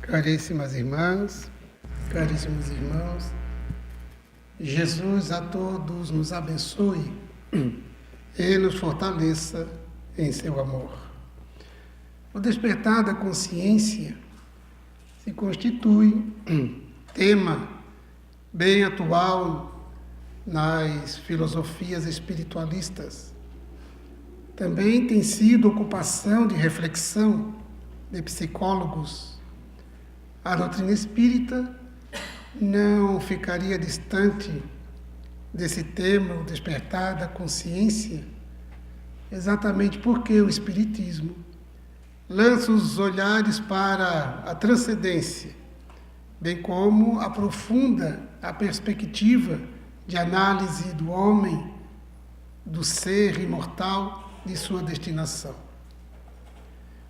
Caríssimas irmãs, caríssimos irmãos, Jesus a todos nos abençoe e nos fortaleça em seu amor. O despertar da consciência se constitui tema bem atual nas filosofias espiritualistas. Também tem sido ocupação de reflexão de psicólogos. A doutrina espírita não ficaria distante desse tema, o despertar da consciência, exatamente porque o espiritismo lança os olhares para a transcendência, bem como aprofunda a perspectiva de análise do homem, do ser imortal, de sua destinação.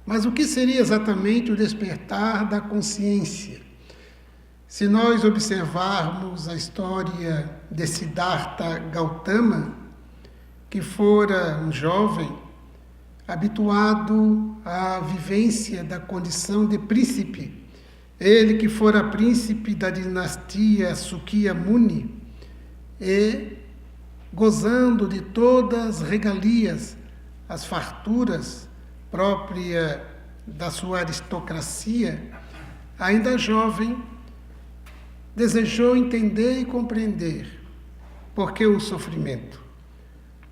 Mas o que seria exatamente o despertar da consciência? Se nós observarmos a história de Siddhartha Gautama, que fora um jovem habituado à vivência da condição de príncipe, ele que fora príncipe da dinastia Sukya Muni, e gozando de todas as regalias, as farturas própria da sua aristocracia, ainda jovem, desejou entender e compreender por que o sofrimento.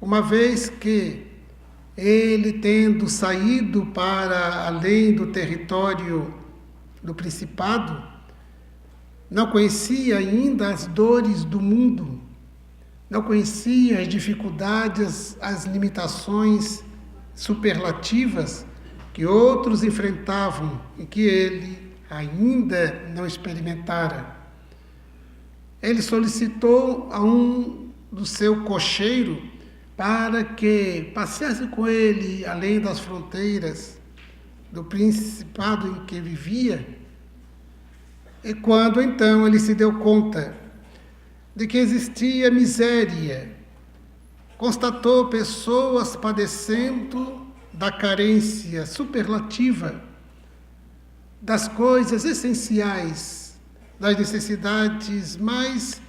Uma vez que ele, tendo saído para além do território do principado, não conhecia ainda as dores do mundo, não conhecia as dificuldades, as limitações superlativas que outros enfrentavam e que ele ainda não experimentara. Ele solicitou a um do seu cocheiro para que passasse com ele além das fronteiras do principado em que vivia. E quando então ele se deu conta de que existia miséria, constatou pessoas padecendo da carência superlativa das coisas essenciais, das necessidades mais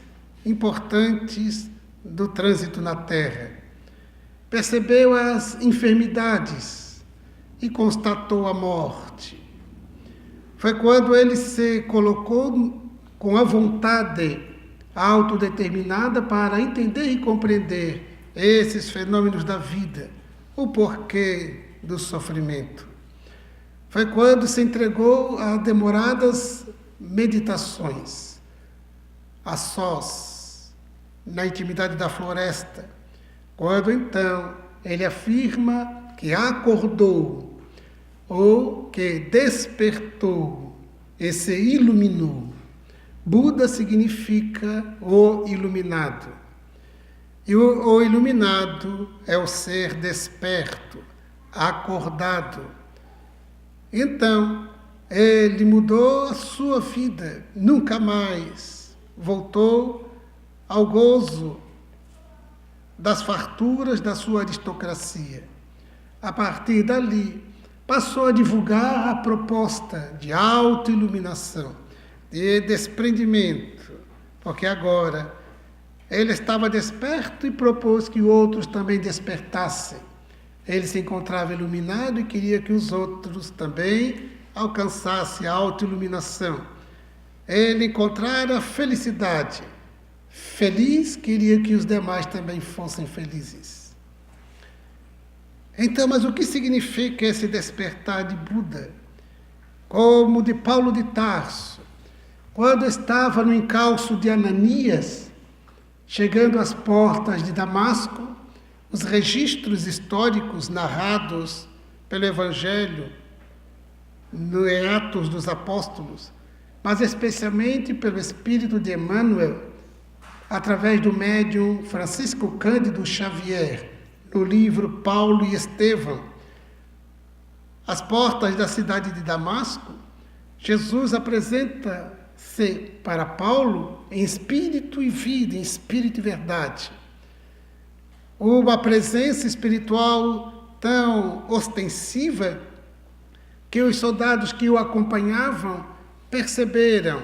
importantes do trânsito na Terra. Percebeu as enfermidades e constatou a morte. Foi quando ele se colocou com a vontade autodeterminada para entender e compreender esses fenômenos da vida, o porquê do sofrimento. Foi quando se entregou a demoradas meditações, a sós, na intimidade da floresta, quando então ele afirma que acordou, ou que despertou e se iluminou. Buda significa o iluminado. E o iluminado é o ser desperto, acordado. Então, ele mudou a sua vida, nunca mais voltou ao gozo das farturas da sua aristocracia. A partir dali, passou a divulgar a proposta de autoiluminação, de desprendimento, porque agora ele estava desperto e propôs que outros também despertassem. Ele se encontrava iluminado e queria que os outros também alcançassem a autoiluminação. Ele encontrara a felicidade. Feliz, queria que os demais também fossem felizes. Então, mas o que significa esse despertar de Buda? Como de Paulo de Tarso, quando estava no encalço de Ananias, chegando às portas de Damasco, os registros históricos narrados pelo Evangelho, no Atos dos Apóstolos, mas especialmente pelo Espírito de Emmanuel, através do médium Francisco Cândido Xavier, no livro Paulo e Estevão, às portas da cidade de Damasco, Jesus apresenta-se para Paulo em espírito e vida, em espírito e verdade. Uma presença espiritual tão ostensiva que os soldados que o acompanhavam perceberam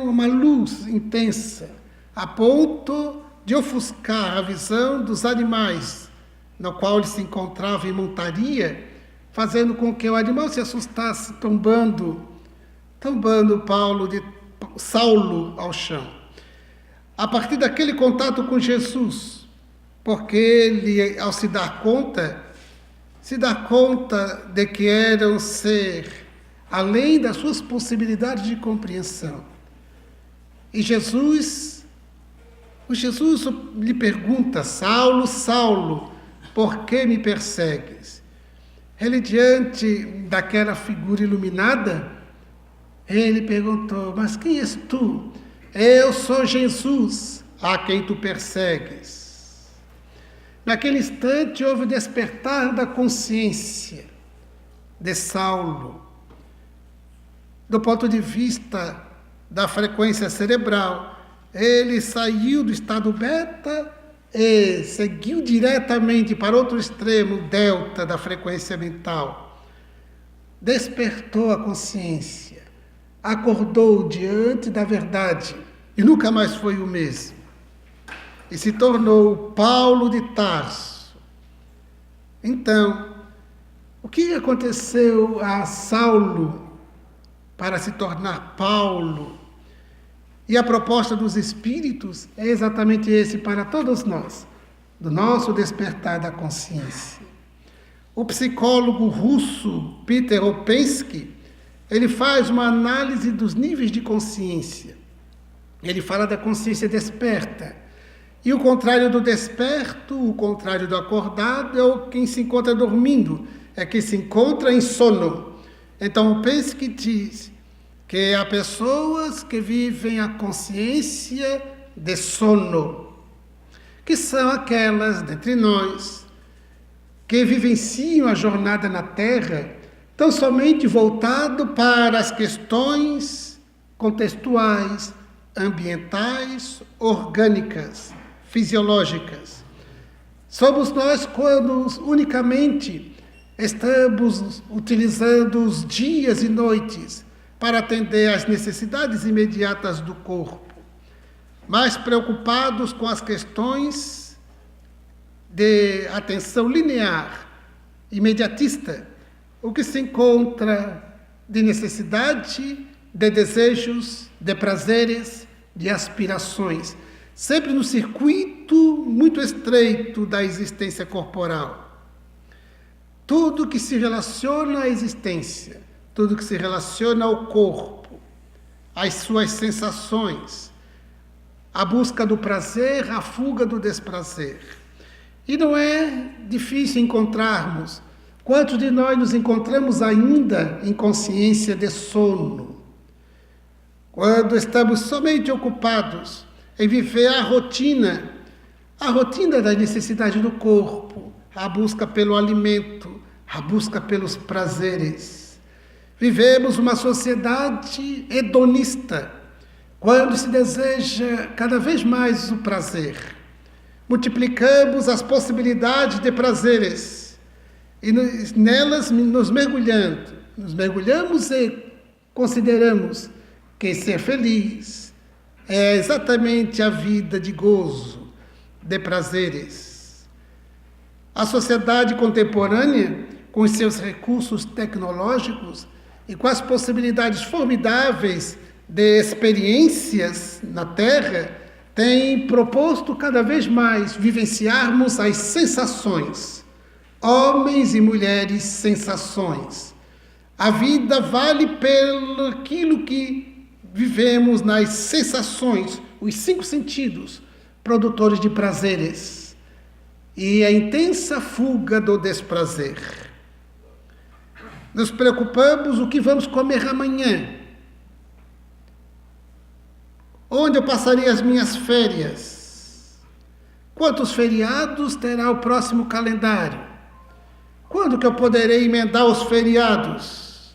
uma luz intensa, a ponto de ofuscar a visão dos animais, no qual ele se encontrava em montaria, fazendo com que o animal se assustasse, tombando Saulo ao chão. A partir daquele contato com Jesus, porque ele, ao se dar conta de que era um ser além das suas possibilidades de compreensão. E Jesus lhe pergunta: Saulo, Saulo, por que me persegues? Ele, diante daquela figura iluminada, ele perguntou: mas quem és tu? Eu sou Jesus, a quem tu persegues. Naquele instante houve o despertar da consciência de Saulo. Do ponto de vista da frequência cerebral, ele saiu do estado beta e seguiu diretamente para outro extremo, delta da frequência mental. Despertou a consciência, acordou diante da verdade e nunca mais foi o mesmo. E se tornou Paulo de Tarso. Então, o que aconteceu a Saulo para se tornar Paulo? E a proposta dos Espíritos é exatamente esse para todos nós, do nosso despertar da consciência. O psicólogo russo Peter Opensky, ele faz uma análise dos níveis de consciência. Ele fala da consciência desperta. E o contrário do desperto, o contrário do acordado, é o quem se encontra dormindo, é quem se encontra em sono. Então, Opensky diz que há pessoas que vivem a consciência de sono, que são aquelas dentre nós que vivenciam a jornada na Terra tão somente voltado para as questões contextuais, ambientais, orgânicas, fisiológicas. Somos nós quando unicamente estamos utilizando os dias e noites para atender às necessidades imediatas do corpo, mais preocupados com as questões de atenção linear, imediatista, o que se encontra de necessidade, de desejos, de prazeres, de aspirações, sempre no circuito muito estreito da existência corporal. Tudo que se relaciona à existência, tudo que se relaciona ao corpo, às suas sensações, a busca do prazer, a fuga do desprazer. E não é difícil encontrarmos. Quantos de nós nos encontramos ainda em consciência de sono? Quando estamos somente ocupados em viver a rotina da necessidade do corpo, a busca pelo alimento, a busca pelos prazeres. Vivemos uma sociedade hedonista, quando se deseja cada vez mais o prazer. Multiplicamos as possibilidades de prazeres e nelas nos mergulhamos e consideramos que ser feliz é exatamente a vida de gozo, de prazeres. A sociedade contemporânea, com os seus recursos tecnológicos e com as possibilidades formidáveis de experiências na Terra, tem proposto cada vez mais vivenciarmos as sensações. Homens e mulheres, sensações. A vida vale pelo aquilo que vivemos nas sensações, os 5 sentidos, produtores de prazeres, e a intensa fuga do desprazer. Nos preocupamos o que vamos comer amanhã, onde eu passarei as minhas férias, quantos feriados terá o próximo calendário, quando que eu poderei emendar os feriados,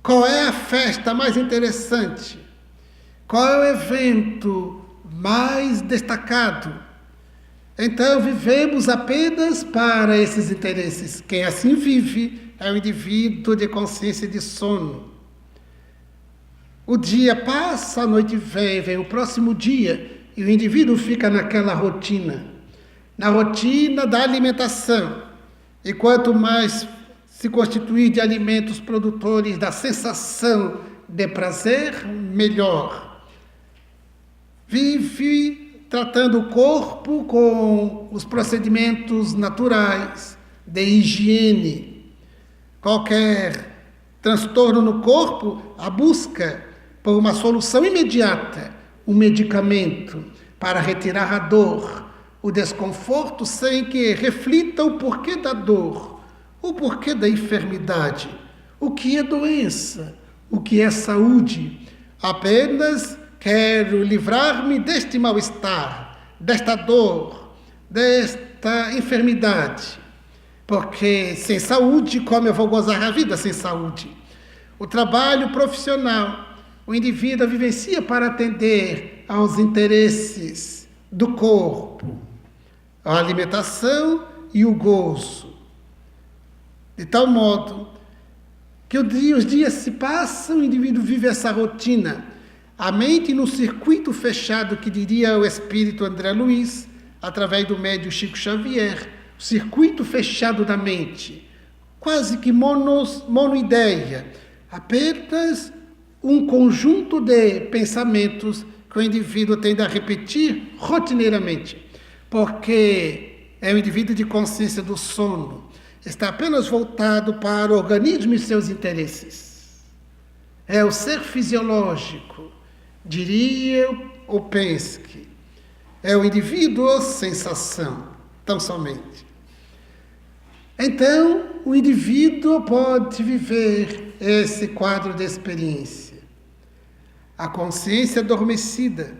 qual é a festa mais interessante, qual é o evento mais destacado. Então vivemos apenas para esses interesses. Quem assim vive é um indivíduo de consciência de sono. O dia passa, a noite vem o próximo dia, e o indivíduo fica naquela rotina, na rotina da alimentação. E quanto mais se constituir de alimentos produtores da sensação de prazer, melhor. Vive tratando o corpo com os procedimentos naturais de higiene. Qualquer transtorno no corpo, a busca por uma solução imediata, um medicamento para retirar a dor, o desconforto, sem que reflita o porquê da dor, o porquê da enfermidade, o que é doença, o que é saúde. Apenas quero livrar-me deste mal-estar, desta dor, desta enfermidade, porque sem saúde, como eu vou gozar a vida sem saúde? O trabalho profissional, o indivíduo vivencia para atender aos interesses do corpo, a alimentação e o gozo. De tal modo que os dias se passam, o indivíduo vive essa rotina. A mente no circuito fechado, que diria o espírito André Luiz, através do médium Chico Xavier, o circuito fechado da mente, quase que monoideia, apenas um conjunto de pensamentos que o indivíduo tende a repetir rotineiramente, porque é um indivíduo de consciência do sono, está apenas voltado para o organismo e seus interesses. É o ser fisiológico, diria o Penske, é o indivíduo sensação, tão somente. Então, o indivíduo pode viver esse quadro de experiência. A consciência adormecida,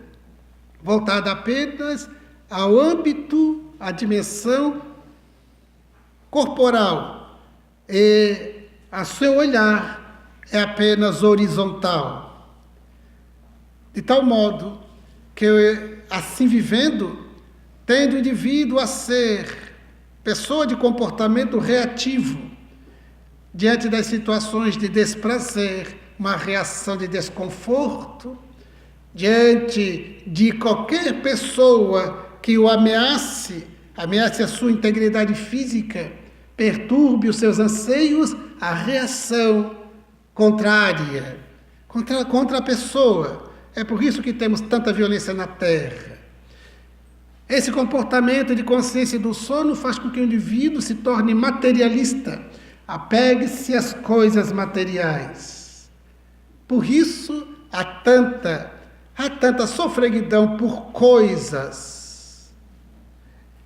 voltada apenas ao âmbito, à dimensão corporal, e a seu olhar é apenas horizontal. De tal modo que, assim vivendo, tende o indivíduo a ser pessoa de comportamento reativo, diante das situações de desprazer, uma reação de desconforto, diante de qualquer pessoa que o ameace a sua integridade física, perturbe os seus anseios, a reação contrária, contra a pessoa. É por isso que temos tanta violência na Terra. Esse comportamento de consciência do sono faz com que o indivíduo se torne materialista, apegue-se às coisas materiais. Por isso, há tanta sofreguidão por coisas.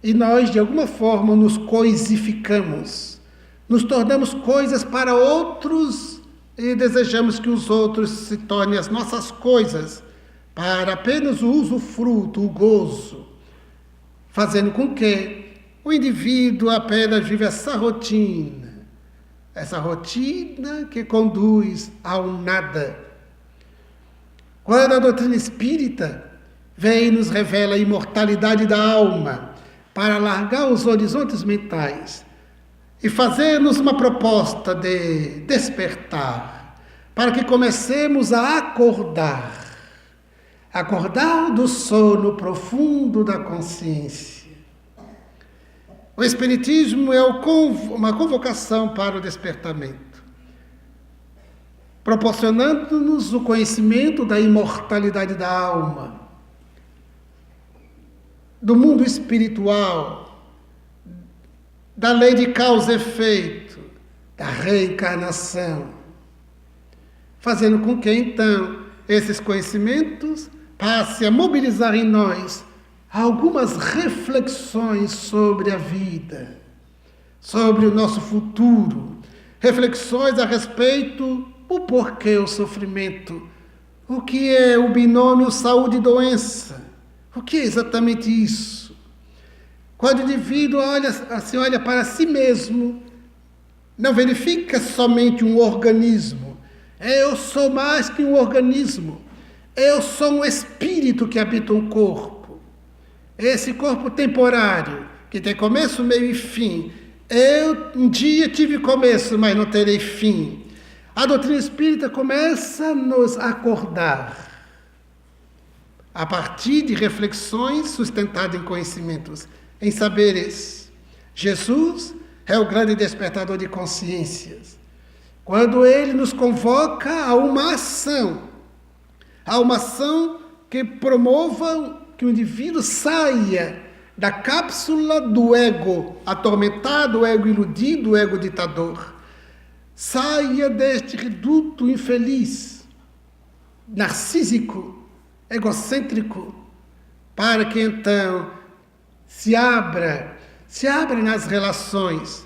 E nós, de alguma forma, nos coisificamos, nos tornamos coisas para outros e desejamos que os outros se tornem as nossas coisas para apenas o usufruto, o gozo, fazendo com que o indivíduo apenas vive essa rotina que conduz ao nada. Quando a doutrina espírita vem e nos revela a imortalidade da alma, para alargar os horizontes mentais e fazer-nos uma proposta de despertar, para que comecemos a acordar do sono profundo da consciência. O Espiritismo é uma convocação para o despertamento, proporcionando-nos o conhecimento da imortalidade da alma, do mundo espiritual, da lei de causa e efeito, da reencarnação, fazendo com que, então, esses conhecimentos passem a mobilizar em nós algumas reflexões sobre a vida, sobre o nosso futuro, reflexões a respeito do porquê o sofrimento, o que é o binômio saúde e doença, o que é exatamente isso? Quando o indivíduo olha para si mesmo, não verifica somente um organismo. Eu sou mais que um organismo. Eu sou um espírito que habita um corpo. Esse corpo temporário, que tem começo, meio e fim. Eu um dia tive começo, mas não terei fim. A doutrina espírita começa a nos acordar, a partir de reflexões sustentadas em conhecimentos, em saberes. Jesus é o grande despertador de consciências. Quando ele nos convoca a uma ação que promova que o indivíduo saia da cápsula do ego atormentado, o ego iludido, o ego ditador. Saia deste reduto infeliz, narcísico, egocêntrico, para que então se abra nas relações,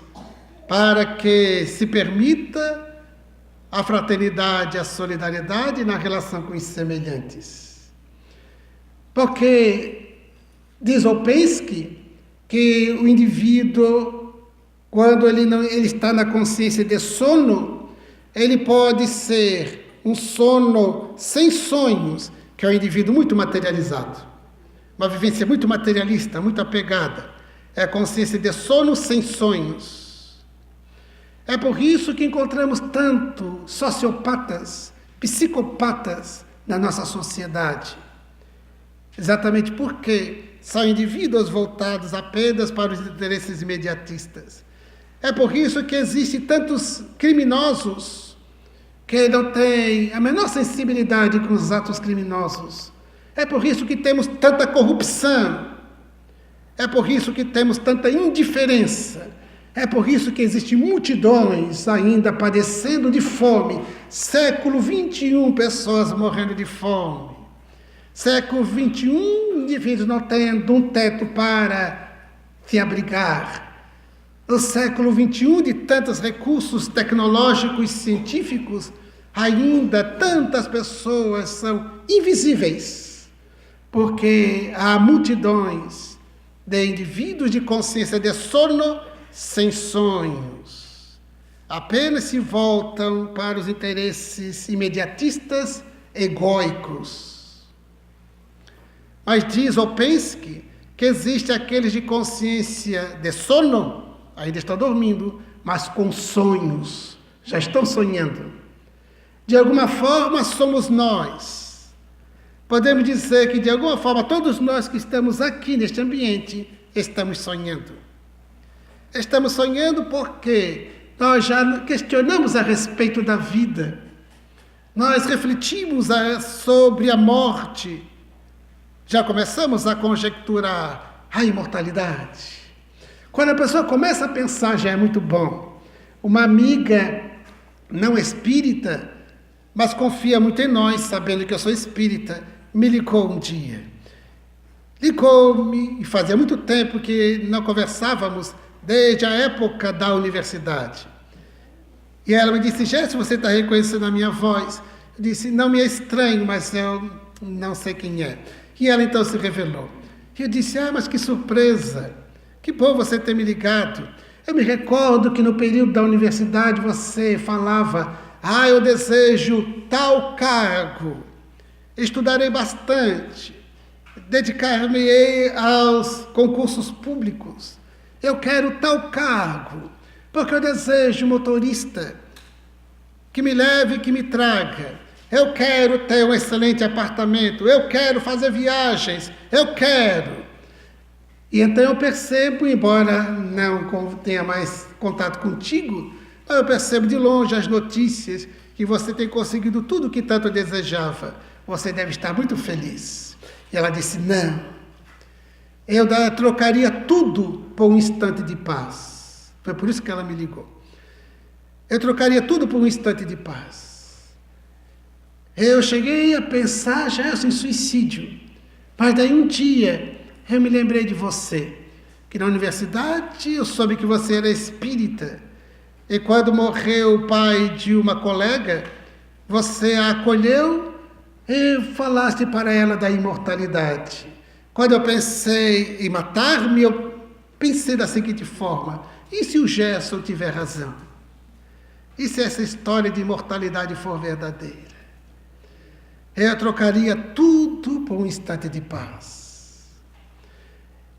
para que se permita a fraternidade, a solidariedade na relação com os semelhantes. Porque diz Ouspensky que o indivíduo, quando ele está na consciência de sono, ele pode ser um sono sem sonhos, que é um indivíduo muito materializado. Uma vivência muito materialista, muito apegada. É a consciência de sono sem sonhos. É por isso que encontramos tanto sociopatas, psicopatas na nossa sociedade. Exatamente porque são indivíduos voltados apenas para os interesses imediatistas. É por isso que existem tantos criminosos que não têm a menor sensibilidade com os atos criminosos. É por isso que temos tanta corrupção. É por isso que temos tanta indiferença. É por isso que existem multidões ainda padecendo de fome. Século XXI, pessoas morrendo de fome. Século XXI, indivíduos não tendo um teto para se abrigar. No século XXI, de tantos recursos tecnológicos e científicos, ainda tantas pessoas são invisíveis, porque há multidões de indivíduos de consciência de sono sem sonhos. Apenas se voltam para os interesses imediatistas, egóicos. Mas diz Ouspensky que existe aqueles de consciência de sono, ainda estão dormindo, mas com sonhos, já estão sonhando. De alguma forma somos nós. Podemos dizer que de alguma forma todos nós que estamos aqui neste ambiente estamos sonhando. Estamos sonhando porque nós já questionamos a respeito da vida. Nós refletimos sobre a morte. Já começamos a conjecturar a imortalidade. Quando a pessoa começa a pensar, já é muito bom. Uma amiga não espírita, mas confia muito em nós, sabendo que eu sou espírita, me ligou um dia. Ligou-me, e fazia muito tempo que não conversávamos, desde a época da universidade. E ela me disse: Gerson, você está reconhecendo a minha voz? Eu disse: não me é estranho, mas eu não sei quem é. E ela então se revelou. E eu disse: mas que surpresa, que bom você ter me ligado. Eu me recordo que no período da universidade você falava: eu desejo tal cargo, estudarei bastante, dedicar-me-ei aos concursos públicos. Eu quero tal cargo, porque eu desejo motorista que me leve, que me traga. Eu quero ter um excelente apartamento, eu quero fazer viagens, eu quero. E então eu percebo, embora não tenha mais contato contigo, mas eu percebo de longe as notícias que você tem conseguido tudo o que tanto desejava. Você deve estar muito feliz. E ela disse: não. Eu trocaria tudo por um instante de paz. Foi por isso que ela me ligou. Eu trocaria tudo por um instante de paz. Eu cheguei a pensar já em suicídio. Mas daí um dia eu me lembrei de você. Que na universidade eu soube que você era espírita. E quando morreu o pai de uma colega, você a acolheu e falaste para ela da imortalidade. Quando eu pensei em matar-me, eu pensei da seguinte forma: e se o Gerson tiver razão? E se essa história de imortalidade for verdadeira? Eu trocaria tudo por um instante de paz.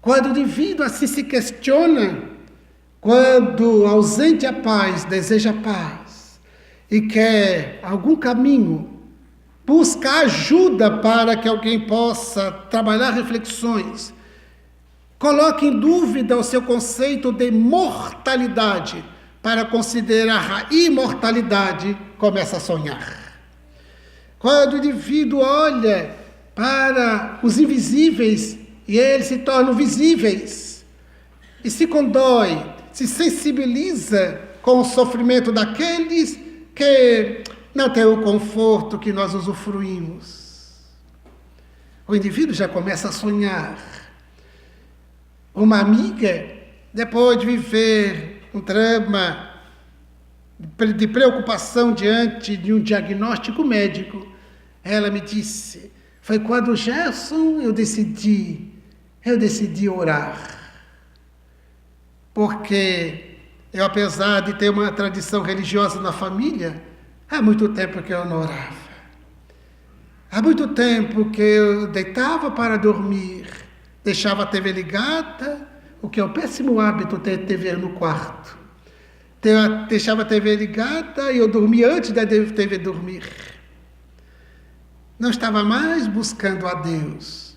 Quando o indivíduo assim se questiona, quando ausente a paz, deseja paz, e quer algum caminho, busca ajuda para que alguém possa trabalhar reflexões, coloque em dúvida o seu conceito de mortalidade para considerar a imortalidade, começa a sonhar. Quando o indivíduo olha para os invisíveis e eles se tornam visíveis, e se condói, se sensibiliza com o sofrimento daqueles que não têm o conforto que nós usufruímos. O indivíduo já começa a sonhar. Uma amiga, depois de viver um drama de preocupação diante de um diagnóstico médico, ela me disse, foi quando Gerson eu decidi orar. Porque eu, apesar de ter uma tradição religiosa na família, há muito tempo que eu não orava. Há muito tempo que eu deitava para dormir, deixava a TV ligada, o que é um péssimo hábito ter TV no quarto. Deixava a TV ligada e eu dormia antes da TV dormir. Não estava mais buscando a Deus.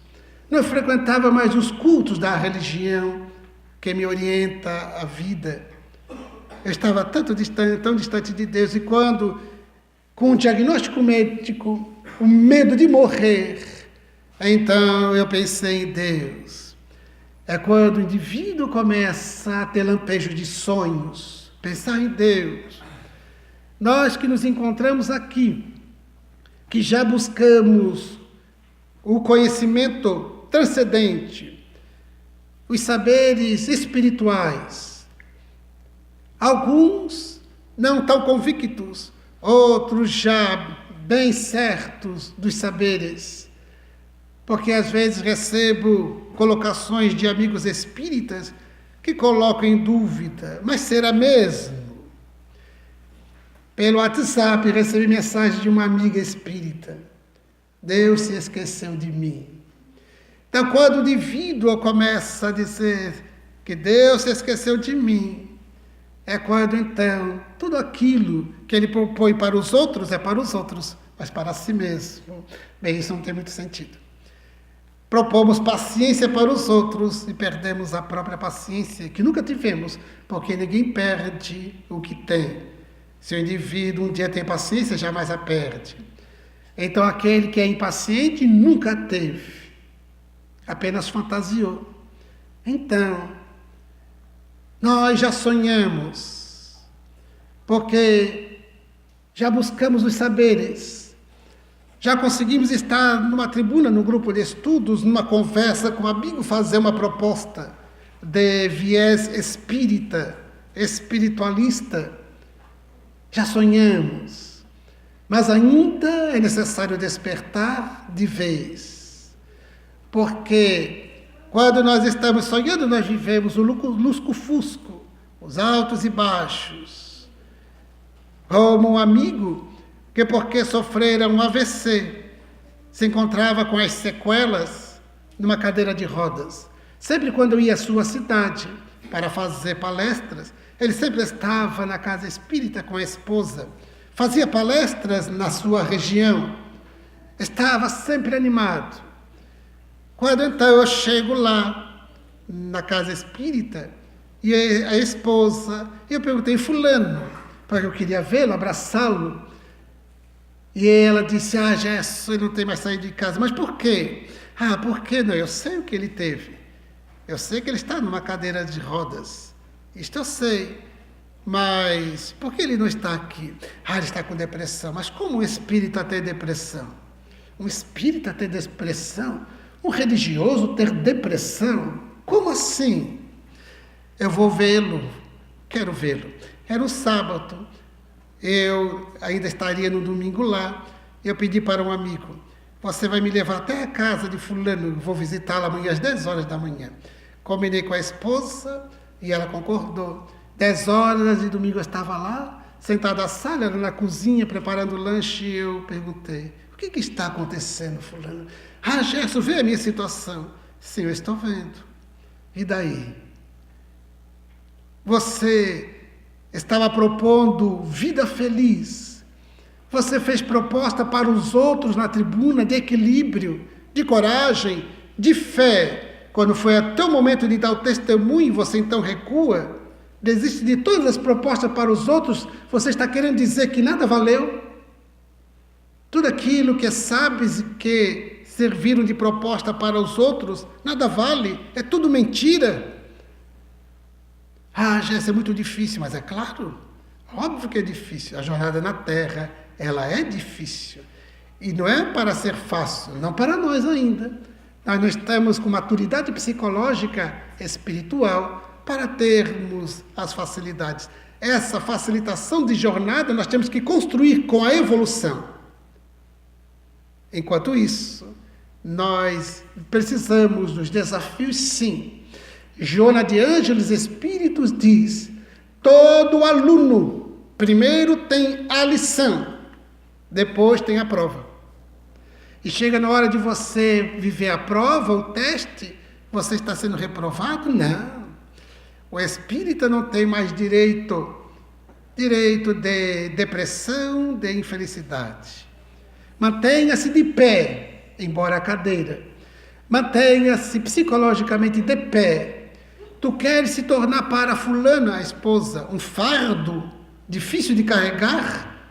Não frequentava mais os cultos da religião que me orienta a vida. Eu estava tão distante de Deus, e quando, com o diagnóstico médico, o medo de morrer, então eu pensei em Deus. É quando o indivíduo começa a ter lampejos de sonhos, pensar em Deus. Nós que nos encontramos aqui, que já buscamos o conhecimento transcendente, os saberes espirituais, alguns não tão convictos, outros já bem certos dos saberes, porque às vezes recebo colocações de amigos espíritas que colocam em dúvida, mas será mesmo? Pelo WhatsApp recebi mensagem de uma amiga espírita, Deus se esqueceu de mim. Então, quando o indivíduo começa a dizer que Deus se esqueceu de mim, é quando, então, tudo aquilo que ele propõe para os outros é para os outros, mas para si mesmo. Bem, isso não tem muito sentido. Propomos paciência para os outros e perdemos a própria paciência, que nunca tivemos, porque ninguém perde o que tem. Se o indivíduo um dia tem paciência, jamais a perde. Então, aquele que é impaciente nunca teve, apenas fantasiou. Então, nós já sonhamos, porque já buscamos os saberes, já conseguimos estar numa tribuna, num grupo de estudos, numa conversa com um amigo, fazer uma proposta de viés espírita, espiritualista. Já sonhamos, mas ainda é necessário despertar de vez, porque quando nós estamos sonhando, nós vivemos o lusco-fusco, os altos e baixos, como um amigo que, porque sofrera um AVC, se encontrava com as sequelas numa cadeira de rodas. Sempre quando eu ia à sua cidade para fazer palestras, ele sempre estava na casa espírita com a esposa, fazia palestras na sua região, estava sempre animado. Quando então eu chego lá, na casa espírita, e a esposa, eu perguntei, fulano, porque eu queria vê-lo, abraçá-lo, e ela disse, Gerson, ele não tem mais saído de casa. Mas por quê? Por que não? Eu sei o que ele teve. Eu sei que ele está numa cadeira de rodas. Isto eu sei, mas por que ele não está aqui? Ele está com depressão. Mas como um espírita ter depressão? Um espírita ter depressão? Um religioso ter depressão? Como assim? Eu vou vê-lo, quero vê-lo. Era um sábado, eu ainda estaria no domingo lá, eu pedi para um amigo, você vai me levar até a casa de fulano, eu vou visitá-la amanhã às 10 horas da manhã. Combinei com a esposa, e ela concordou. 10 horas de domingo eu estava lá, sentado na sala, na cozinha, preparando o lanche, e eu perguntei, o que está acontecendo, fulano? Gerson, vê a minha situação. Sim, eu estou vendo. E daí? Você estava propondo vida feliz, Você fez proposta para os outros na tribuna de equilíbrio, de coragem, de fé. Quando foi até o momento de dar o testemunho, você então recua, desiste de todas as propostas para os outros, você está querendo dizer que nada valeu? Tudo aquilo que sabes e que serviram de proposta para os outros, nada vale, é tudo mentira. Jéssica, é muito difícil, mas é claro, óbvio que é difícil. A jornada na Terra, ela é difícil. E não é para ser fácil, não para nós ainda. Nós não estamos com maturidade psicológica, espiritual, para termos as facilidades. Essa facilitação de jornada nós temos que construir com a evolução. Enquanto isso, nós precisamos dos desafios, sim. Joana de Ângeles Espíritos diz: todo aluno primeiro tem a lição, depois tem a prova. E chega na hora de você viver a prova, o teste, você está sendo reprovado? Não. O espírita não tem mais direito de depressão, de infelicidade. Mantenha-se de pé, embora a cadeira. Mantenha-se psicologicamente de pé. Tu queres se tornar para fulana, a esposa, um fardo difícil de carregar?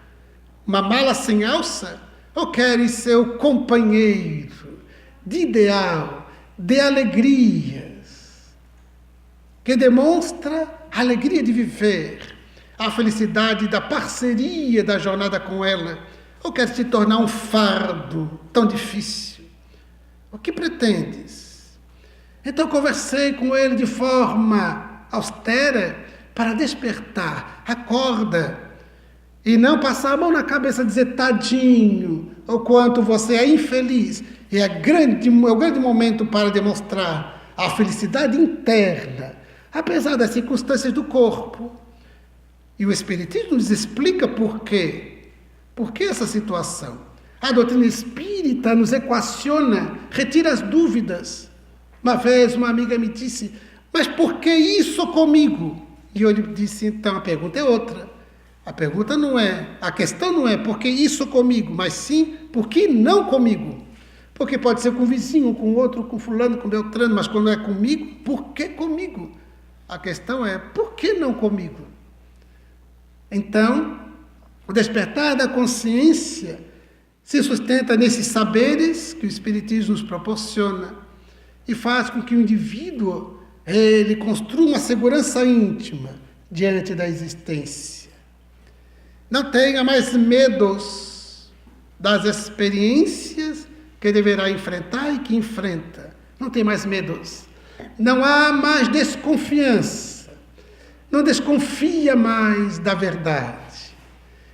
Uma mala sem alça? Ou queres ser o companheiro de ideal, de alegrias, que demonstra a alegria de viver, a felicidade da parceria da jornada com ela? Ou queres te tornar um fardo tão difícil? O que pretendes? Então conversei com ele de forma austera para despertar. Acorda. E não passar a mão na cabeça e dizer tadinho, ou quanto você é infeliz. E é o grande momento para demonstrar a felicidade interna, apesar das circunstâncias do corpo. E o Espiritismo nos explica por quê. Por que essa situação? A doutrina espírita nos equaciona, retira as dúvidas. Uma vez uma amiga me disse: mas por que isso comigo? E eu lhe disse: então a pergunta é outra. A questão não é por que isso comigo, mas sim por que não comigo. Porque pode ser com o vizinho, com o outro, com fulano, com Beltrano, mas quando é comigo, por que comigo? A questão é por que não comigo? Então, o despertar da consciência se sustenta nesses saberes que o Espiritismo nos proporciona e faz com que o indivíduo ele construa uma segurança íntima diante da existência. Não tenha mais medos das experiências que deverá enfrentar e que enfrenta. Não tem mais medos. Não há mais desconfiança. Não desconfia mais da verdade.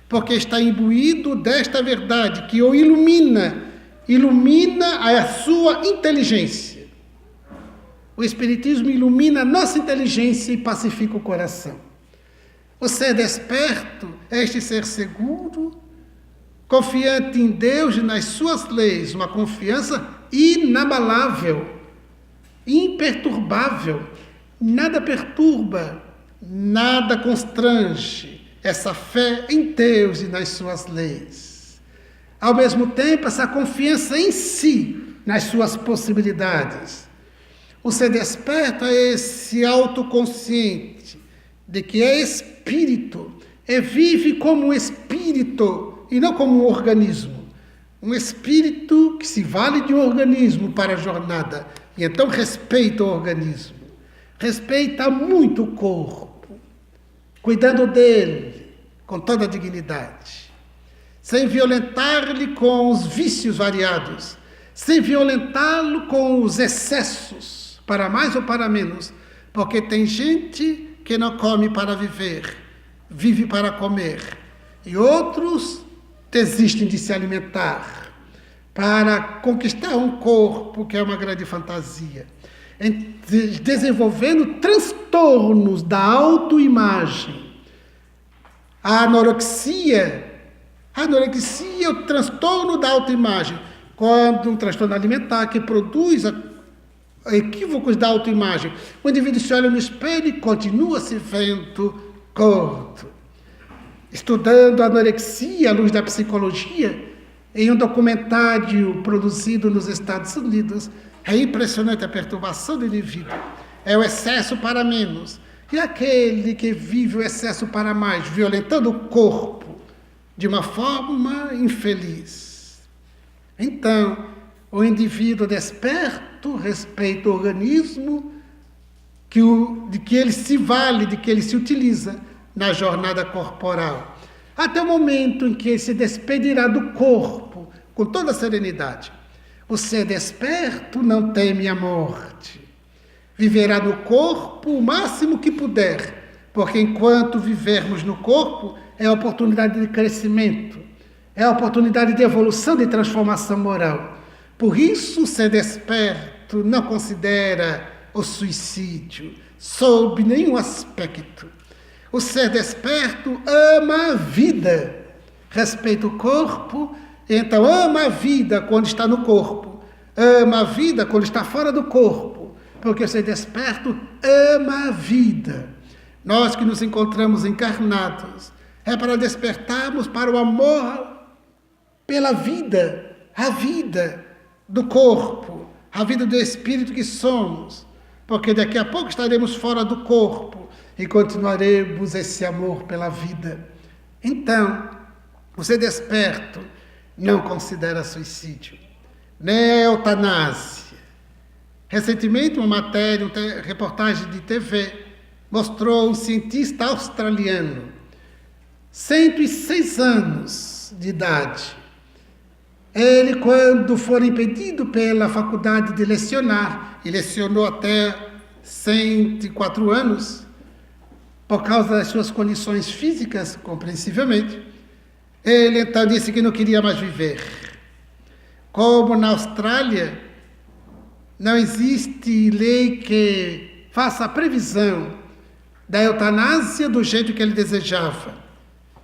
Porque está imbuído desta verdade que o ilumina a sua inteligência. O Espiritismo ilumina a nossa inteligência e pacifica o coração. Você é desperto, este ser seguro, confiante em Deus e nas suas leis, uma confiança inabalável, imperturbável, nada perturba, nada constrange essa fé em Deus e nas suas leis. Ao mesmo tempo, essa confiança em si, nas suas possibilidades. O ser desperto é esse autoconsciente de que é espírito e vive como um espírito e não como um organismo. Um espírito que se vale de um organismo para a jornada e então respeita o organismo. Respeita muito o corpo, cuidando dele com toda a dignidade, sem violentar-lhe com os vícios variados, sem violentá-lo com os excessos, para mais ou para menos, porque tem gente que não come para viver, vive para comer, e outros desistem de se alimentar para conquistar um corpo que é uma grande fantasia, desenvolvendo transtornos da autoimagem. A anorexia é o transtorno da autoimagem, quando um transtorno alimentar que produz equívocos da autoimagem. O indivíduo se olha no espelho e continua se vendo gordo. estudando a anorexia à luz da psicologia, em um documentário produzido nos Estados Unidos. É impressionante a perturbação do indivíduo. É o excesso para menos. E aquele que vive o excesso para mais, violentando o corpo de uma forma infeliz. Então, o indivíduo desperto respeita o organismo de que ele se vale, de que ele se utiliza na jornada corporal. Até o momento em que ele se despedirá do corpo com toda a serenidade. O ser desperto não teme a morte. Viverá no corpo o máximo que puder, porque enquanto vivermos no corpo, é a oportunidade de crescimento, é a oportunidade de evolução, de transformação moral. Por isso, o ser desperto não considera o suicídio, sob nenhum aspecto. O ser desperto ama a vida, respeita o corpo, então ama a vida quando está no corpo, ama a vida quando está fora do corpo, porque o ser desperto ama a vida. Nós que nos encontramos encarnados, é para despertarmos para o amor pela vida, a vida do corpo, a vida do espírito que somos, porque daqui a pouco estaremos fora do corpo e continuaremos esse amor pela vida. Então, o ser desperto não considera suicídio, nem eutanásia. Recentemente, uma matéria, uma reportagem de TV, mostrou um cientista australiano, 106 anos de idade. Ele, quando for impedido pela faculdade de lecionar, e lecionou até 104 anos, por causa das suas condições físicas, compreensivelmente, ele então disse que não queria mais viver. Como na Austrália, não existe lei que faça a previsão da eutanásia do jeito que ele desejava.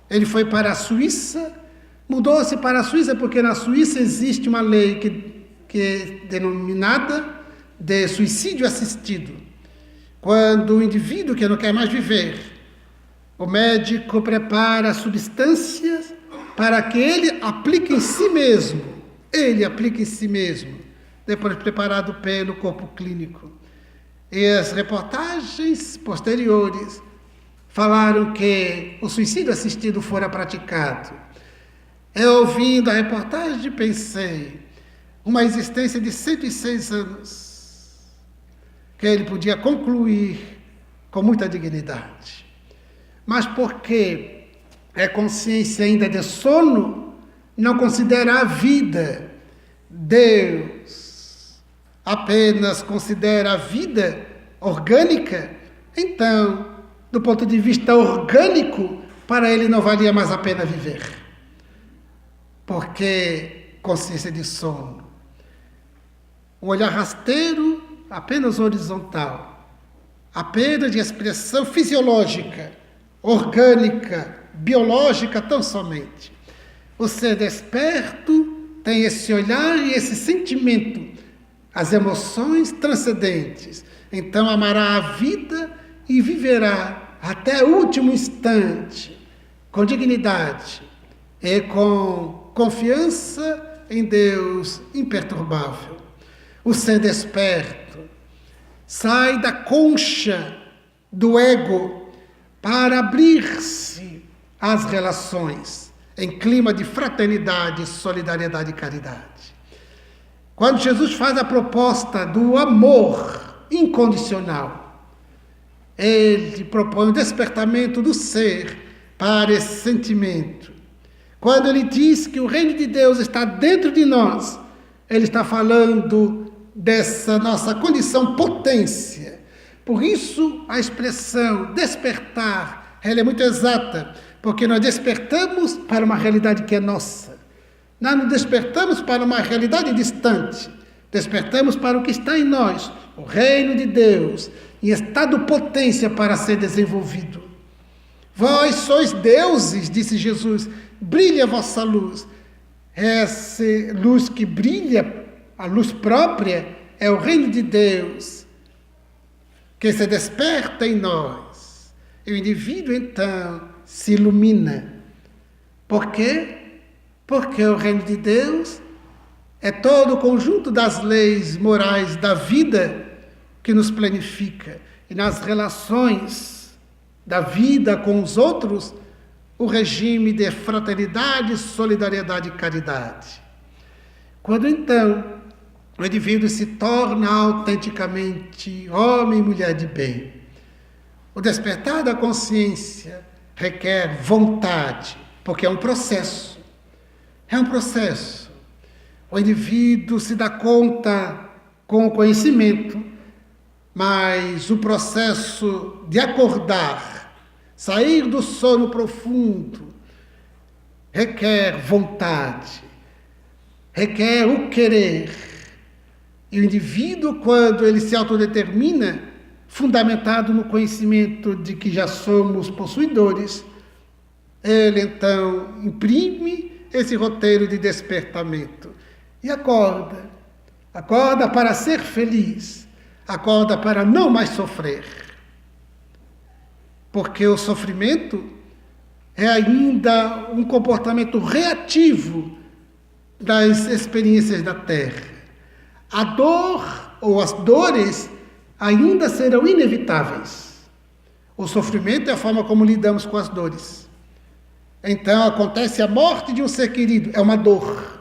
Ele foi para a Suíça, mudou-se para a Suíça porque na Suíça existe uma lei que é denominada de suicídio assistido. Quando o indivíduo que não quer mais viver, o médico prepara substâncias para que ele aplique em si mesmo. Ele aplica em si mesmo, depois preparado pelo corpo clínico. E as reportagens posteriores falaram que o suicídio assistido fora praticado. Eu, ouvindo a reportagem, pensei, uma existência de 106 anos, que ele podia concluir com muita dignidade. Mas porque é consciência ainda de sono, não considera a vida. Deus apenas considera a vida orgânica. Então, do ponto de vista orgânico, para ele não valia mais a pena viver. Porque consciência de sono. Um olhar rasteiro, apenas horizontal. Apenas de expressão fisiológica, orgânica, biológica tão somente. O ser desperto tem esse olhar e esse sentimento, as emoções transcendentes. Então amará a vida e viverá até o último instante, com dignidade e com confiança em Deus imperturbável. O ser desperto sai da concha do ego para abrir-se às relações em clima de fraternidade, solidariedade e caridade. Quando Jesus faz a proposta do amor incondicional, ele propõe o despertamento do ser para esse sentimento. Quando ele diz que o reino de Deus está dentro de nós, ele está falando dessa nossa condição potência. Por isso, a expressão despertar, ela é muito exata, porque nós despertamos para uma realidade que é nossa. Nós não despertamos para uma realidade distante. Despertamos para o que está em nós, o reino de Deus, em estado potência para ser desenvolvido. Vós sois deuses, disse Jesus, brilhe a vossa luz. Essa luz que brilha, a luz própria, é o reino de Deus, que se desperta em nós. E o indivíduo, então, se ilumina Por quê? Porque o reino de Deus é todo o conjunto das leis morais da vida que nos planifica. E nas relações da vida com os outros, o regime de fraternidade, solidariedade e caridade. Quando então o indivíduo se torna autenticamente homem e mulher de bem, o despertar da consciência requer vontade, porque é um processo. É um processo. O indivíduo se dá conta com o conhecimento, mas o processo de acordar, sair do sono profundo, requer vontade, requer o querer. E o indivíduo, quando ele se autodetermina, fundamentado no conhecimento de que já somos possuidores, ele então imprime esse roteiro de despertamento e acorda. Acorda para ser feliz, acorda para não mais sofrer. Porque o sofrimento é ainda um comportamento reativo das experiências da Terra. A dor ou as dores ainda serão inevitáveis. O sofrimento é a forma como lidamos com as dores. Então acontece a morte de um ser querido, é uma dor.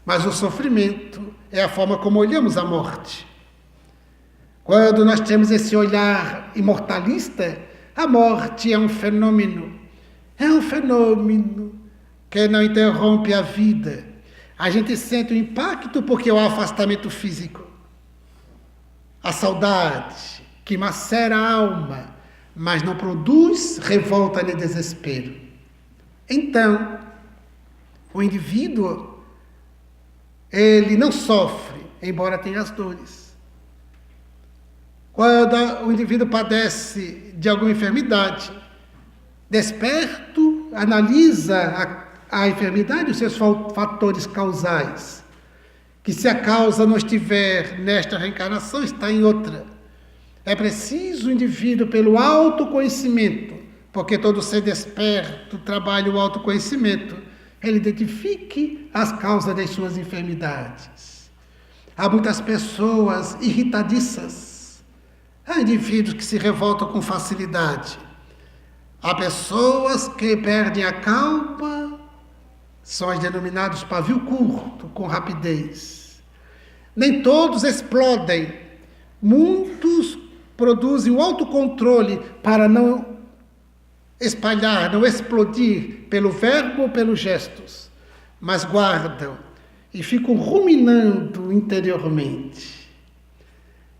Mas o sofrimento é a forma como olhamos a morte. Quando nós temos esse olhar imortalista, a morte é um fenômeno. É um fenômeno que não interrompe a vida. A gente sente o impacto porque é o afastamento físico. A saudade que macera a alma, mas não produz revolta nem desespero. Então, o indivíduo, ele não sofre, embora tenha as dores. Quando o indivíduo padece de alguma enfermidade, desperto, analisa a enfermidade e os seus fatores causais. Que se a causa não estiver nesta reencarnação, está em outra. É preciso o indivíduo, pelo autoconhecimento, porque todo ser desperto trabalha o autoconhecimento, ele identifique as causas das suas enfermidades. Há muitas pessoas irritadiças, há indivíduos que se revoltam com facilidade, há pessoas que perdem a calma, são os denominados pavio curto, com rapidez. Nem todos explodem, muitos produzem o autocontrole para não espalhar, não explodir pelo verbo ou pelos gestos, mas guardam e ficam ruminando interiormente.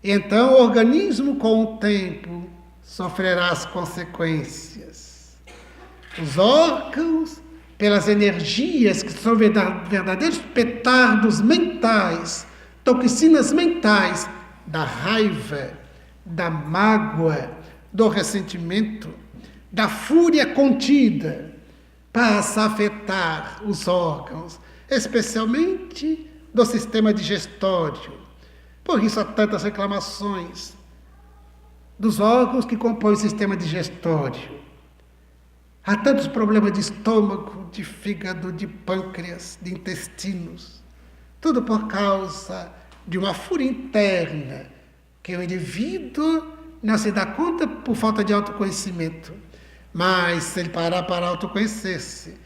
E então o organismo, com o tempo, sofrerá as consequências. Os órgãos, pelas energias que são verdadeiros petardos mentais, toxinas mentais, da raiva, da mágoa, do ressentimento, da fúria contida, passa a afetar os órgãos, especialmente do sistema digestório. Por isso há tantas reclamações dos órgãos que compõem o sistema digestório. Há tantos problemas de estômago, de fígado, de pâncreas, de intestinos. Tudo por causa de uma fúria interna que o indivíduo não se dá conta por falta de autoconhecimento. Mas se ele parar para autoconhecer-se,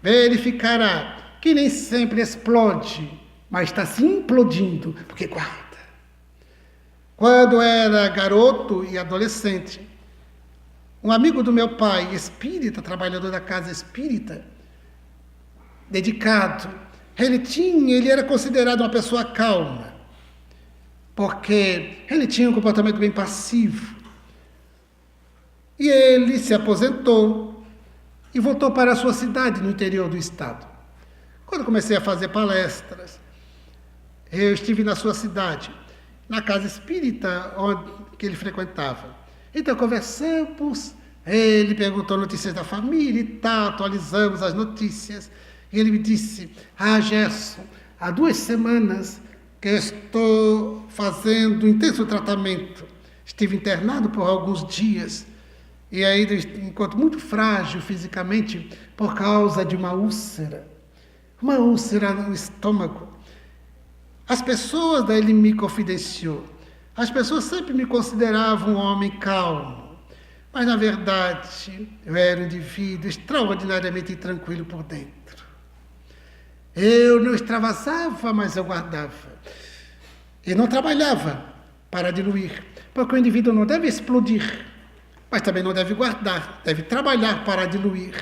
verificará que nem sempre explode, mas está se implodindo, porque guarda. Quando era garoto e adolescente, um amigo do meu pai, espírita, trabalhador da casa espírita, dedicado, ele era considerado uma pessoa calma, porque ele tinha um comportamento bem passivo. E ele se aposentou e voltou para a sua cidade no interior do estado. Quando comecei a fazer palestras, eu estive na sua cidade, na casa espírita que ele frequentava. Então conversamos, ele perguntou notícias da família e tal, atualizamos as notícias. E ele me disse: Gerson, há 2 semanas que eu estou fazendo intenso tratamento. Estive internado por alguns dias e ainda enquanto muito frágil fisicamente por causa de uma úlcera no estômago. As pessoas, daí ele me confidenciou, as pessoas sempre me consideravam um homem calmo, mas na verdade eu era um indivíduo extraordinariamente tranquilo por dentro. Eu não extravasava, mas eu guardava. Eu não trabalhava para diluir, porque o indivíduo não deve explodir, mas também não deve guardar, deve trabalhar para diluir,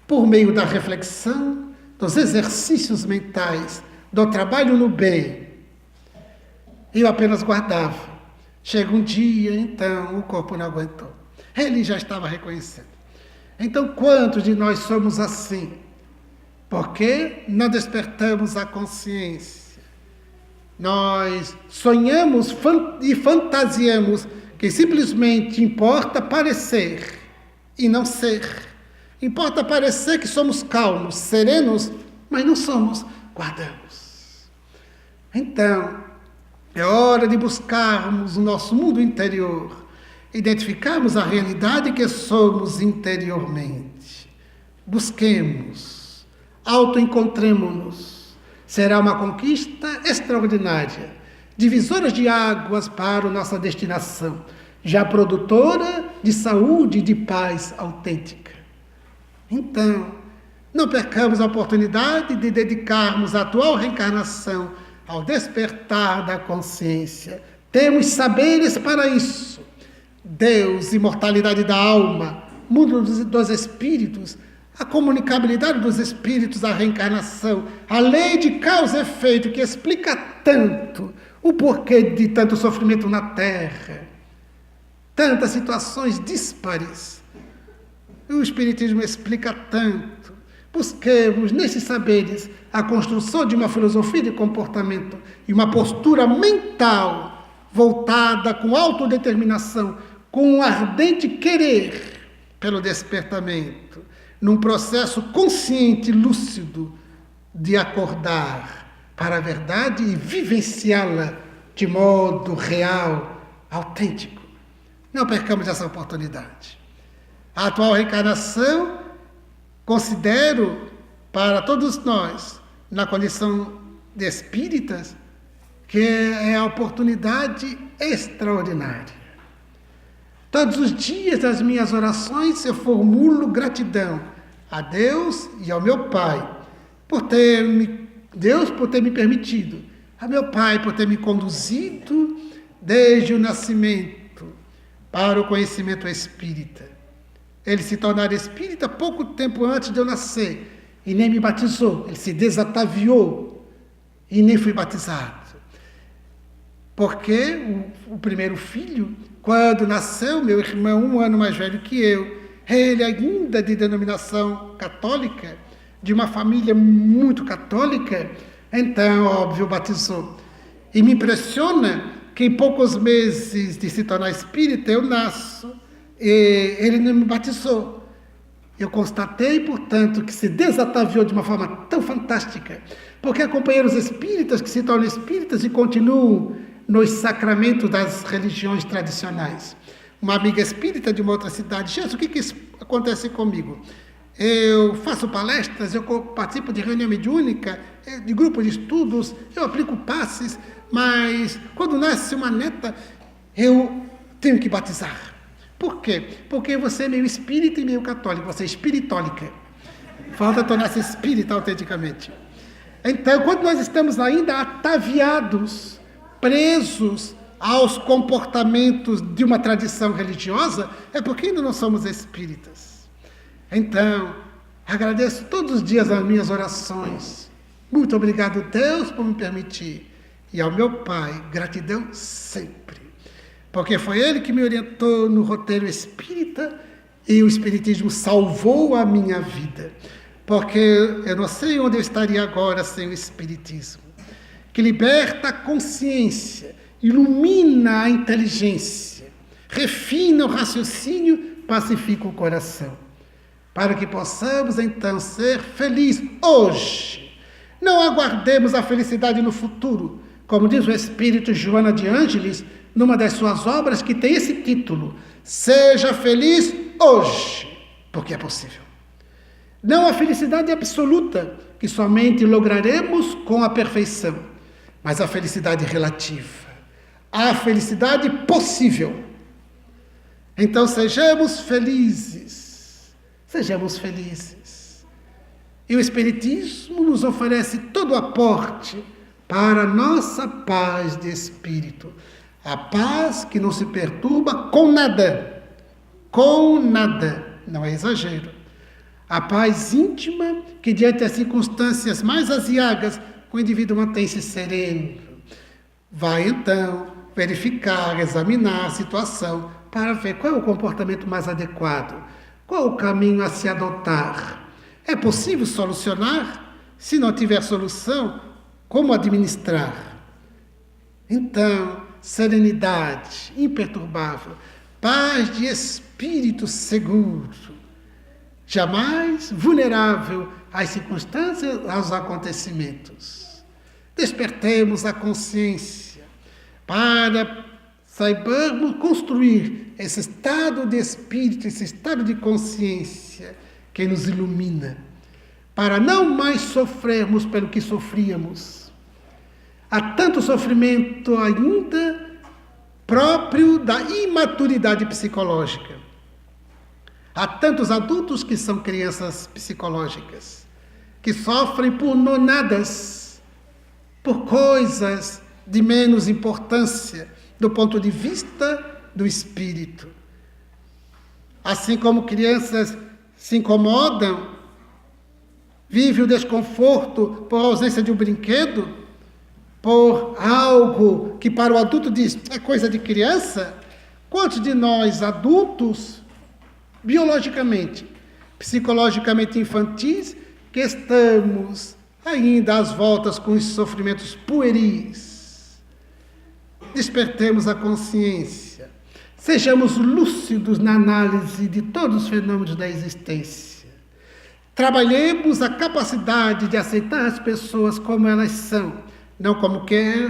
por meio da reflexão, dos exercícios mentais, do trabalho no bem. Eu apenas guardava. Chega um dia, então, o corpo não aguentou. Ele já estava reconhecendo. Então, quantos de nós somos assim? Porque não despertamos a consciência. Nós sonhamos e fantasiamos que simplesmente importa parecer e não ser. Importa parecer que somos calmos, serenos, mas não somos, guardamos. Então, é hora de buscarmos o nosso mundo interior, identificarmos a realidade que somos interiormente. Busquemos, autoencontremo-nos. Será uma conquista extraordinária, divisora de águas para a nossa destinação, já produtora de saúde e de paz autêntica. Então, não percamos a oportunidade de dedicarmos a atual reencarnação ao despertar da consciência. Temos saberes para isso. Deus, imortalidade da alma, mundo dos espíritos, a comunicabilidade dos espíritos, a reencarnação, a lei de causa e efeito que explica tanto o porquê de tanto sofrimento na Terra, tantas situações díspares. O Espiritismo explica tanto. Busquemos nesses saberes a construção de uma filosofia de comportamento e uma postura mental voltada com autodeterminação, com um ardente querer pelo despertamento, num processo consciente e lúcido de acordar para a verdade e vivenciá-la de modo real, autêntico. Não percamos essa oportunidade. A atual reencarnação, considero para todos nós, na condição de espíritas, que é a oportunidade extraordinária. Todos os dias das minhas orações eu formulo gratidão a Deus e ao meu Pai, por ter me permitido, a meu Pai por ter me conduzido desde o nascimento para o conhecimento espírita. Ele se tornara espírita pouco tempo antes de eu nascer e nem me batizou. Ele se desataviou e nem fui batizado. Porque o primeiro filho, quando nasceu, meu irmão, 1 ano mais velho que eu, ele ainda de denominação católica, de uma família muito católica, então, óbvio, batizou. E me impressiona que em poucos meses de se tornar espírita, eu nasço. E ele não me batizou. Eu constatei, portanto, que se desataviou de uma forma tão fantástica, porque há companheiros espíritas que se tornam espíritas e continuam nos sacramentos das religiões tradicionais. Uma amiga espírita de uma outra cidade, Jesus, o que acontece comigo? Eu faço palestras, eu participo de reunião mediúnica, de grupo de estudos, eu aplico passes, mas quando nasce uma neta, eu tenho que batizar. Por quê? Porque você é meio espírita e meio católico, você é espiritólica. Falta tornar-se espírita autenticamente. Então, quando nós estamos ainda ataviados, presos aos comportamentos de uma tradição religiosa, é porque ainda não somos espíritas. Então, agradeço todos os dias as minhas orações. Muito obrigado, Deus, por me permitir. E ao meu Pai, gratidão sempre. Porque foi ele que me orientou no roteiro espírita e o espiritismo salvou a minha vida. Porque eu não sei onde eu estaria agora sem o espiritismo. Que liberta a consciência, ilumina a inteligência, refina o raciocínio, pacifica o coração. Para que possamos então ser felizes hoje. Não aguardemos a felicidade no futuro. Como diz o espírito Joana de Ângeles, numa das suas obras que tem esse título: Seja feliz hoje, porque é possível. Não a felicidade absoluta, que somente lograremos com a perfeição, mas a felicidade relativa, a felicidade possível. Então sejamos felizes, sejamos felizes. E o Espiritismo nos oferece todo o aporte para a nossa paz de espírito. A paz que não se perturba com nada, não é exagero. A paz íntima que, diante das circunstâncias mais aziagas, o indivíduo mantém-se sereno. Vai então verificar, examinar a situação para ver qual é o comportamento mais adequado, qual o caminho a se adotar. É possível solucionar? Se não tiver solução, como administrar? Então, serenidade imperturbável, paz de espírito seguro, jamais vulnerável às circunstâncias, aos acontecimentos. Despertemos a consciência para saibamos construir esse estado de espírito, esse estado de consciência que nos ilumina, para não mais sofrermos pelo que sofríamos. Há tanto sofrimento ainda próprio da imaturidade psicológica. Há tantos adultos que são crianças psicológicas, que sofrem por nonadas, por coisas de menos importância do ponto de vista do espírito. Assim como crianças se incomodam, vivem o desconforto por ausência de um brinquedo, por algo que para o adulto diz, é coisa de criança. Quantos de nós adultos, biologicamente, psicologicamente infantis, que estamos ainda às voltas com os sofrimentos pueris? Despertemos a consciência, sejamos lúcidos na análise de todos os fenômenos da existência. Trabalhemos a capacidade de aceitar as pessoas como elas são, não como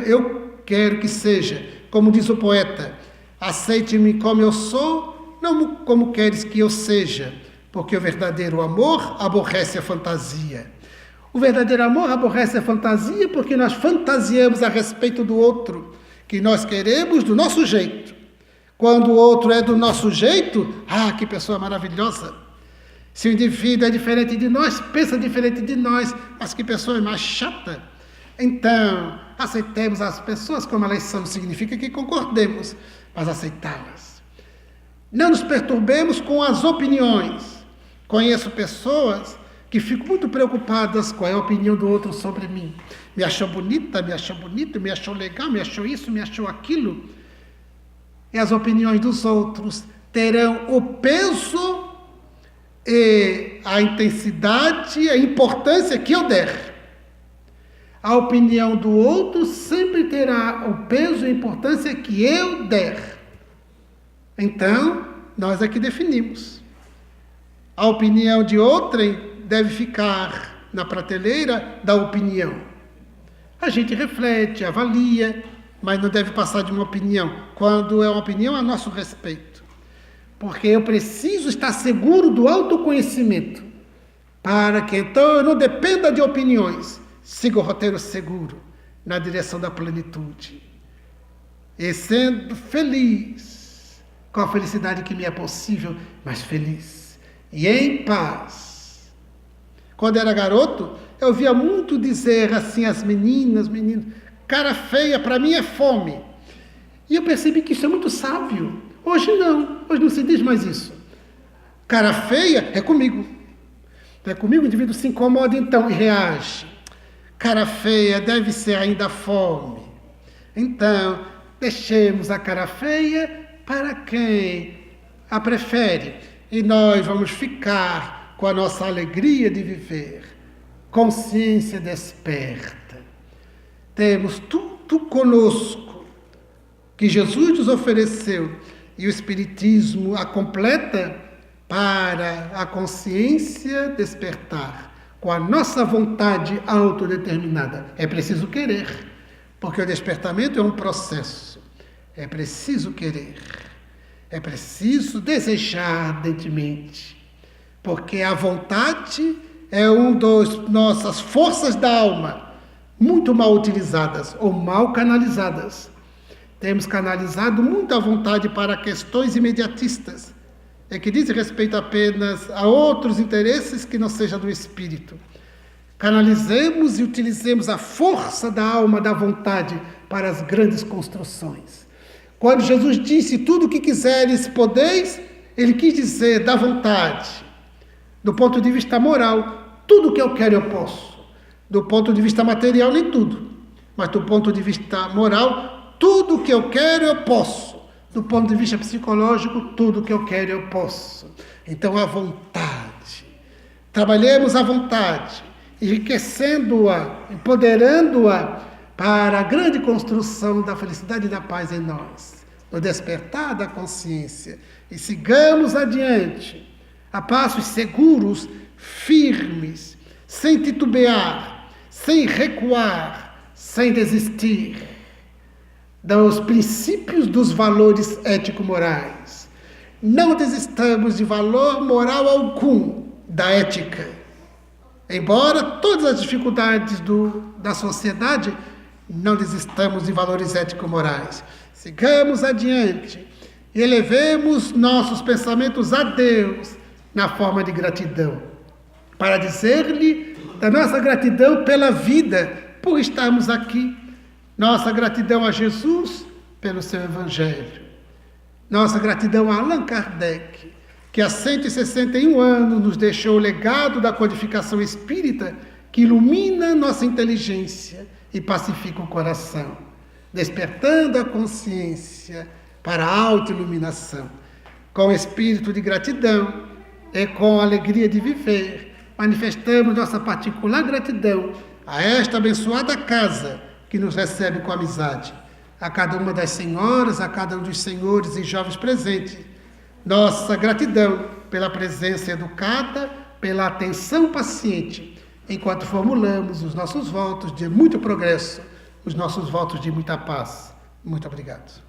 eu quero que seja. Como diz o poeta, aceite-me como eu sou, não como queres que eu seja, porque o verdadeiro amor aborrece a fantasia. O verdadeiro amor aborrece a fantasia porque nós fantasiamos a respeito do outro, que nós queremos do nosso jeito. Quando o outro é do nosso jeito, que pessoa maravilhosa. Se o indivíduo é diferente de nós, pensa diferente de nós, mas que pessoa mais chata. Então, aceitemos as pessoas como elas são, significa que concordemos, mas aceitá-las. Não nos perturbemos com as opiniões. Conheço pessoas que ficam muito preocupadas com a opinião do outro sobre mim. Me achou bonita, me achou bonito, me achou legal, me achou isso, me achou aquilo. E as opiniões dos outros terão o peso e a intensidade, a importância que eu der. A opinião do outro sempre terá o peso e a importância que eu der. Então, nós é que definimos. A opinião de outrem deve ficar na prateleira da opinião. A gente reflete, avalia, mas não deve passar de uma opinião. Quando é uma opinião, a nosso respeito. Porque eu preciso estar seguro do autoconhecimento, para que então eu não dependa de opiniões. Siga o roteiro seguro, na direção da plenitude. E sendo feliz, com a felicidade que me é possível, mas feliz. E em paz. Quando era garoto, eu via muito dizer assim as meninas, cara feia para mim é fome. E eu percebi que isso é muito sábio. Hoje não se diz mais isso. Cara feia é comigo. É comigo, o indivíduo se incomoda então e reage. Cara feia deve ser ainda fome. Então, deixemos a cara feia para quem a prefere. E nós vamos ficar com a nossa alegria de viver. Consciência desperta. Temos tudo conosco que Jesus nos ofereceu e o Espiritismo a completa para a consciência despertar. Com a nossa vontade autodeterminada. É preciso querer, porque o despertamento é um processo. É preciso querer. É preciso desejar ardentemente. Porque a vontade é uma das nossas forças da alma, muito mal utilizadas ou mal canalizadas. Temos canalizado muita vontade para questões imediatistas, que dizem respeito apenas a outros interesses que não seja do espírito. Canalizemos e utilizemos a força da alma, da vontade, para as grandes construções. Quando Jesus disse, tudo o que quiseres podeis, ele quis dizer da vontade. Do ponto de vista moral, tudo o que eu quero eu posso. Do ponto de vista material, nem tudo. Mas do ponto de vista moral, tudo o que eu quero eu posso. Do ponto de vista psicológico, tudo o que eu quero eu posso. Então, a vontade. Trabalhemos a vontade, enriquecendo-a, empoderando-a para a grande construção da felicidade e da paz em nós, no despertar da consciência. E sigamos adiante, a passos seguros, firmes, sem titubear, sem recuar, sem desistir dos princípios dos valores ético-morais. Não desistamos de valor moral algum da ética. Embora todas as dificuldades da sociedade, não desistamos de valores ético-morais. Sigamos adiante e elevemos nossos pensamentos a Deus na forma de gratidão, para dizer-lhe da nossa gratidão pela vida, por estarmos aqui, nossa gratidão a Jesus pelo seu Evangelho, nossa gratidão a Allan Kardec, que há 161 anos nos deixou o legado da codificação espírita, que ilumina nossa inteligência e pacifica o coração, despertando a consciência para a autoiluminação. Com espírito de gratidão e com alegria de viver, manifestamos nossa particular gratidão a esta abençoada casa que nos recebe com amizade, a cada uma das senhoras, a cada um dos senhores e jovens presentes, nossa gratidão pela presença educada, pela atenção paciente, enquanto formulamos os nossos votos de muito progresso, os nossos votos de muita paz. Muito obrigado.